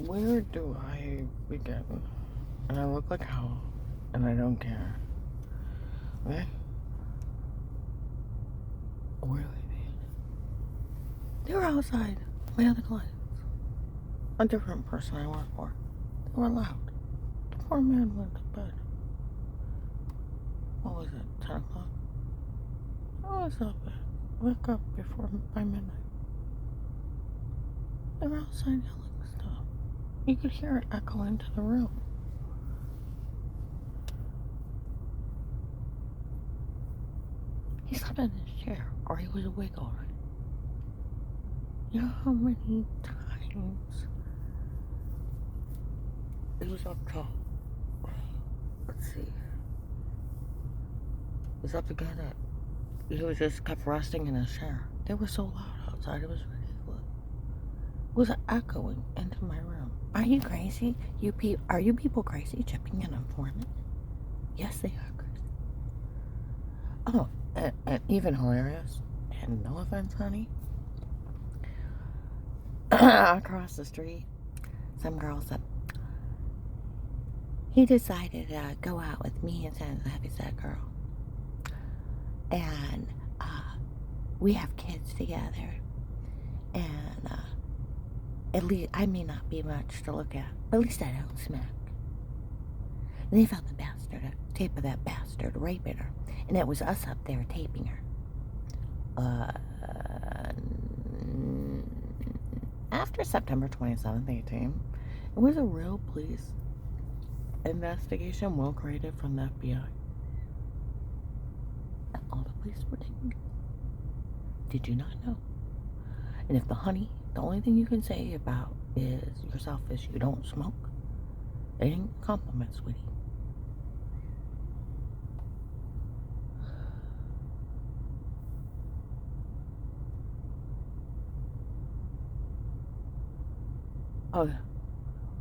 Where do I begin? And I look like hell, and I don't care. Okay? Where do I begin? They were outside my other clients. A different person I work for. They were loud. The poor man went to bed. What was it, 10 o'clock? I was up at wake up before by midnight. They were outside yelling stuff. You could hear it echo into the room. He slept in his chair, or he was awake already. You know how many times it was up top? Let's see. It was up together. He was just kept resting in his chair. They were so loud outside, it was ridiculous. It was echoing into my room. Are you crazy? Are you people crazy chipping an informant? Yes, they are crazy. Oh, and even hilarious, and no offense, honey. Across the street, some girl said, he decided to go out with me instead of the heavyset girl. And we have kids together. And at least I may not be much to look at, but at least I don't smack. And they found the tape of that bastard raping her. And it was us up there taping her. After September 27th, 18, it was a real police investigation, well created from the FBI. And all the police were taken. Did you not know? And if the only thing you can say about yourself is you don't smoke, they didn't compliment, sweetie. Oh, yeah.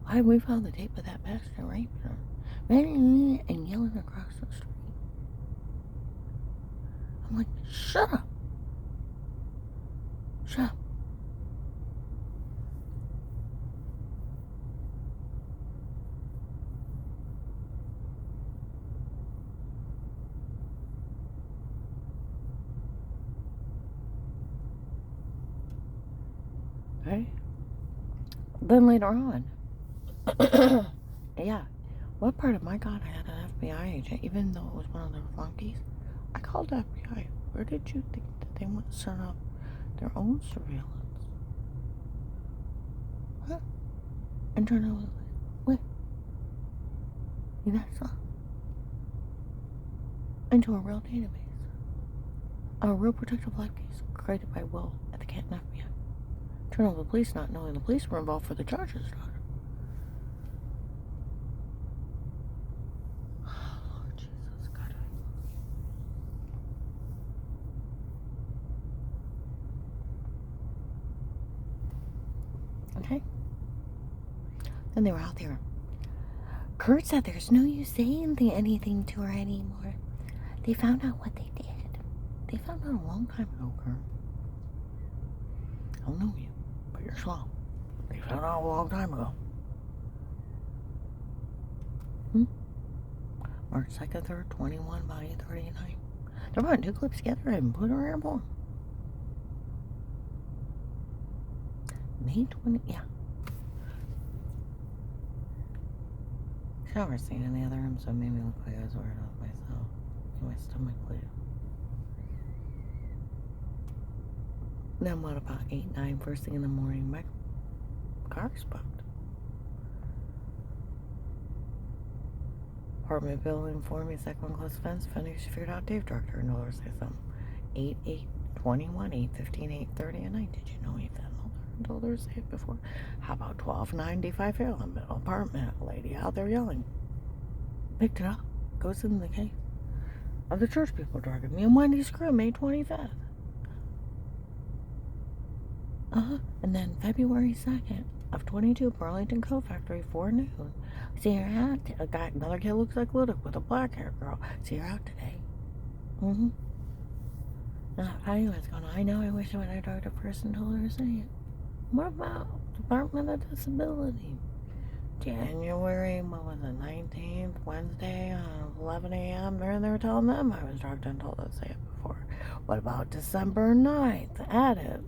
Why we found the tape of that bastard raping her and yelling across the street. I'm like, shut up. Shut up. Okay? Then later on, yeah, what part of my God I had an FBI agent, even though it was one of their flunkies? I called the FBI. Where did you think that they went to set up their own surveillance? Huh? And turned out, wait, that's not into a real database, a real protective life case created by Will at the Canton FBI. Turn over the police, not knowing the police were involved for the charges started. Oh, Lord Jesus, God. Okay. Then they were out there. Kurt said there's no use saying anything to her anymore. They found out what they did. They found out a long time ago, Kurt. I don't know you, but you're slow. They found out a long time ago. March 2nd, 3rd, 21, body 39. They're putting 2 clips together and put her airborne. May 20, yeah. Shower scene in the other room, so it made me look like I was wearing off myself. My stomach bleed. Then what about 8, 9, first thing in the morning? My car's bugged. Apartment building for me, second close fence, finished, figured out Dave Director, and Miller say something. 8, 8, 21, 8, 15, 8, 30 at night. Did you know he found until Thursday before? How about 1295 Fairland Middle apartment? Lady out there yelling. Picked it up. Goes in the case of the church people dragging me and Wendy Screw, May 25th. And then February 2nd of 22, Burlington Coat Factory, 4 noon. See her out. A guy, another kid looks like Ludic with a black hair girl. See her out today. I knew what's going on. I know. I wish I would have talked to a person told her to say it. What about Department of Disability? January, what was it, 19th, Wednesday, 11 a.m. They were telling them I was drugged and told us it before. What about December 9th? Added.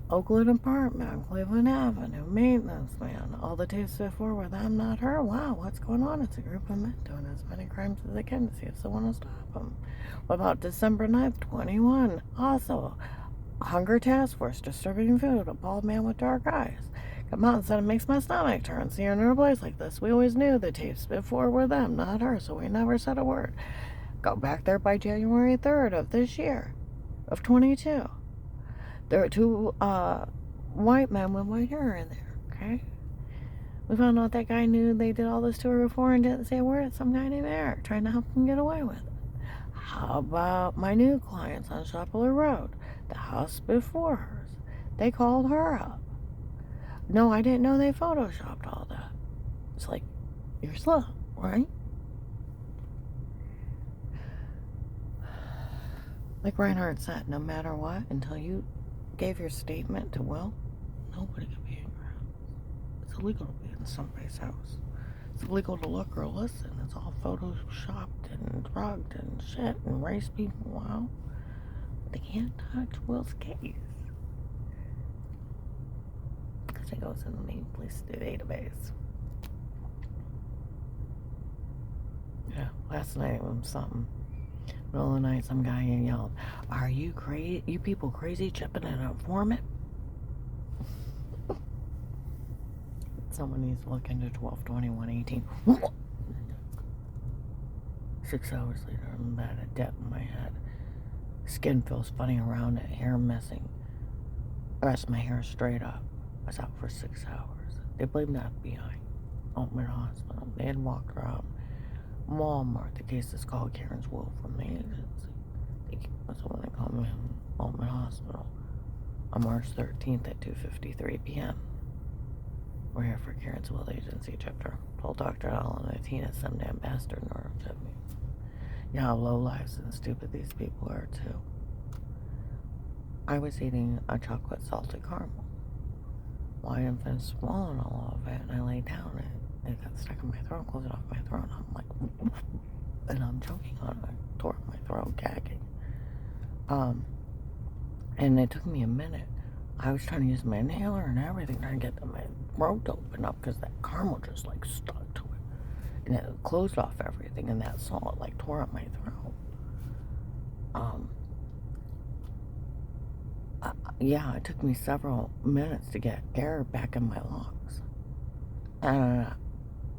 Oakland apartment on Cleveland Avenue, maintenance man. All the tapes before were them, not her. Wow, what's going on? It's a group of men doing as many crimes as they can to see if someone will stop them. What about December 9th, 21? Also, Hunger Task Force, distributing food, a bald man with dark eyes. Come out and said it makes my stomach turn. See her in a place like this. We always knew the tapes before were them, not her, so we never said a word. Go back there by January 3rd of this year, of 22. There were two white men with white hair in there, okay? We found out that guy knew they did all this to her before and didn't say a word. Some guy named Eric trying to help him get away with it. How about my new clients on Shepler Road? The house before hers. They called her up. No, I didn't know they photoshopped all that. It's like, you're slow, right? Like Reinhardt said, no matter what, until you gave your statement to Will, nobody could be in your house. It's illegal to be in somebody's house. It's illegal to look or listen. It's all photoshopped and drugged and shit and race people out. They can't touch Will's case. Because it goes in the main police database. Yeah, last night was something. Middle of the night, some guy yelled, "Are you crazy? You people crazy chipping an informant?" Someone needs to look into 12/21/18. 6 hours later, I'm at a dent in my head. Skin feels funny around it, hair missing. The rest of my hair is straight up. I was out for 6 hours. They blamed the FBI. Oakland Hospital. They had walked around Walmart. The case is called Karen's Will from the agency. That's what they called me in Oakland Hospital on March 13th at 2:53 p.m. We're here for Karen's Will agency chapter. Told Dr. Allen and Tina some damn bastard nerve to me. You know how low lives and stupid these people are too. I was eating a chocolate salted caramel. Well, I had finished swallowing all of it, and I laid down and it got stuck in my throat, closed it off my throat, and I'm like, and I'm choking on it. I tore up my throat, gagging. And it took me a minute. I was trying to use my inhaler and everything, trying to get my throat to open up because that caramel just like stuck to it. And it closed off everything, and that salt like tore up my throat. Yeah, it took me several minutes to get air back in my lungs. And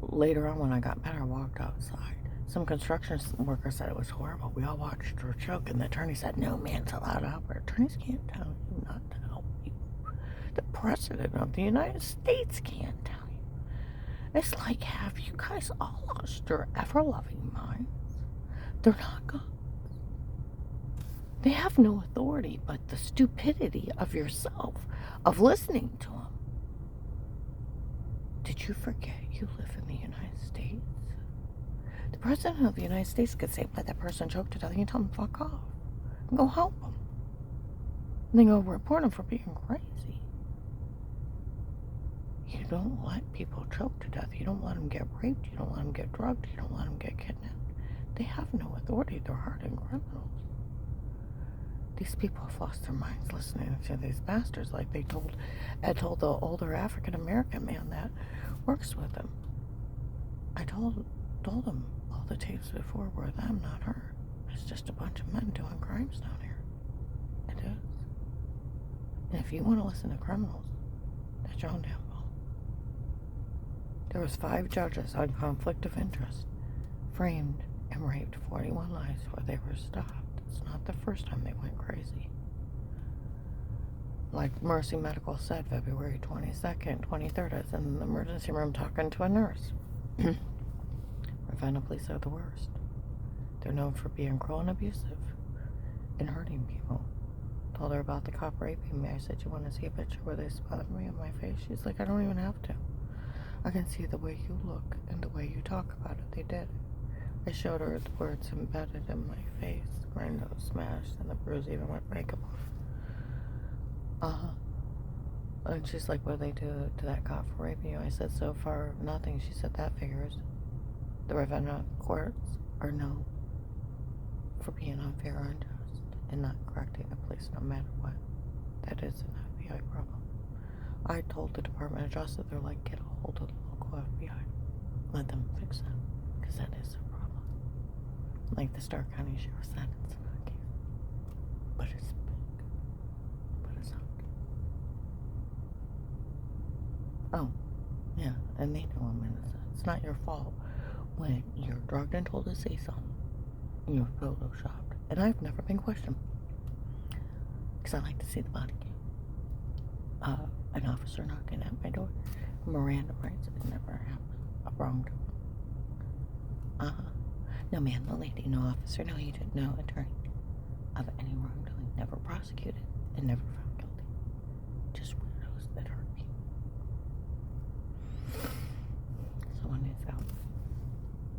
later on, when I got better, I walked outside. Some construction worker said it was horrible. We all watched her choke, and the attorney said, "No man's allowed to help her." Attorneys can't tell you not to help you. The president of the United States can't tell you. It's like, have you guys all lost your ever-loving minds? They're not God. They have no authority but the stupidity of yourself, of listening to them. Did you forget you live in the United States? The president of the United States could say, "Let that person choke to death," and you tell them, "Fuck off," and go help them. And then go report them for being crazy. You don't let people choke to death. You don't let them get raped. You don't let them get drugged. You don't let them get kidnapped. They have no authority. They're hardened criminals. These people have lost their minds listening to these bastards, like Ed told the older African-American man that works with him. I told him all the tapes before were them, not her. It's just a bunch of men doing crimes down here. It is. And if you want to listen to criminals, that's your own damn fault. There was 5 judges on conflict of interest, framed and raped 41 lives before they were stopped. It's not the first time they went crazy. Like Mercy Medical said, February 22nd, 23rd, I was in the emergency room talking to a nurse. Ravenna police are the worst. They're known for being cruel and abusive and hurting people. Told her about the cop raping me. I said, "You want to see a picture where they spotted me on my face?" She's like, "I don't even have to. I can see the way you look and the way you talk about it. They did." I showed her the words embedded in my face. My nose smashed and the bruise even went makeup off. And she's like, what do they do to that cop for raping you? I said, so far, nothing. She said, that figures. The Ravenna courts are no for being unfair or unjust and not correcting the police no matter what. That is an FBI problem. I told the Department of Justice, they're like, get a hold of the local FBI. Let them fix that. Because that is a problem. Like the Stark County Sheriff said, it's not a case. But it's big. But it's not. Oh, yeah, and they know I'm innocent. It's not your fault when you're drugged and told to say something. You're photoshopped. And I've never been questioned. Because I like to see the body cam. An officer knocking at my door. Miranda rights, it never happened. A wrongdoing. No, ma'am, no lady, no officer, no agent, no attorney of any wrongdoing. Never prosecuted and never found.